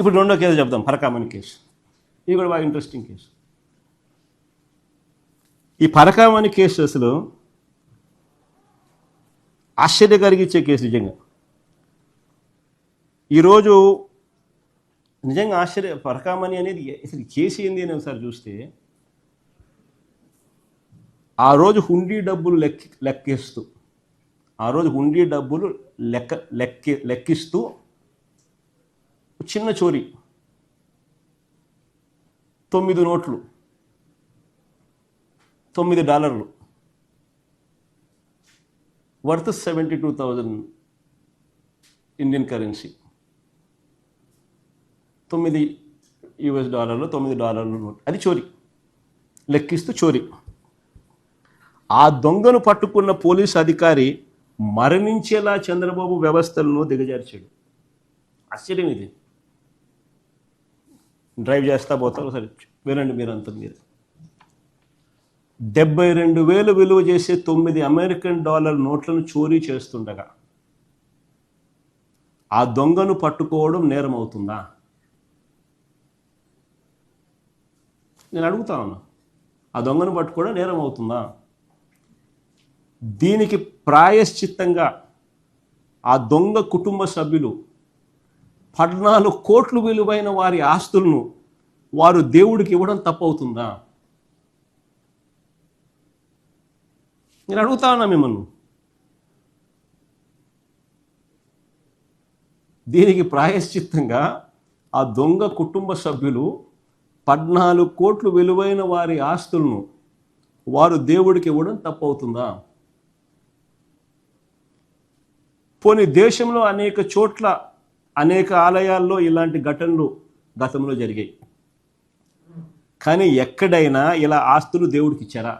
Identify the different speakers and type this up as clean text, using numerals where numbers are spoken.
Speaker 1: ఇప్పుడు రెండో కేసు చెప్దాం, పరకామణి కేసు. ఇది కూడా బాగా ఇంట్రెస్టింగ్ కేసు. ఈ పరకామణి కేసు అసలు ఆశ్చర్య కలిగించే కేసు. నిజంగా ఈరోజు నిజంగా పరకామణి అనేది అసలు కేసు ఏంది అని ఒకసారి చూస్తే, ఆ రోజు హుండీ డబ్బులు లెక్కిస్తూ లెక్కిస్తూ చిన్న చోరీ, 9 నోట్లు, $9 వర్త్ 72,000 ఇండియన్ కరెన్సీ. $9 నోట్, అది చోరీ, లెక్కిస్తూ చోరీ. ఆ దొంగను పట్టుకున్న పోలీసు అధికారి మరణించేలా చంద్రబాబు వ్యవస్థలను దిగజార్చాడు. ఆశ్చర్యం ఇది. డ్రైవ్ చేస్తా పోతారు, సరే వినండి మీరంతా. మీరు $72,000 విలువ చేసే $9 నోట్లను చోరీ చేస్తుండగా ఆ దొంగను పట్టుకోవడం నేరం అవుతుందా? నేను అడుగుతా ఉన్నా, ఆ దొంగను పట్టుకోవడం నేరం అవుతుందా? దీనికి ప్రాయశ్చిత్తంగా ఆ దొంగ కుటుంబ సభ్యులు 14 కోట్ల విలువైన వారి ఆస్తులను వారు దేవుడికి ఇవ్వడం తప్పవుతుందా? నేను అడుగుతా ఉన్నా మిమ్మల్ని. దీనికి ప్రాయశ్చిత్తంగా ఆ దొంగ కుటుంబ సభ్యులు 14 కోట్ల విలువైన వారి ఆస్తులను వారు దేవుడికి ఇవ్వడం తప్పవుతుందా? పోనీ దేశంలో అనేక చోట్ల అనేక ఆలయాల్లో ఇలాంటి ఘటనలు గతంలో జరిగాయి, కానీ ఎక్కడైనా ఇలా ఆస్తులు దేవుడికి ఇచ్చారా?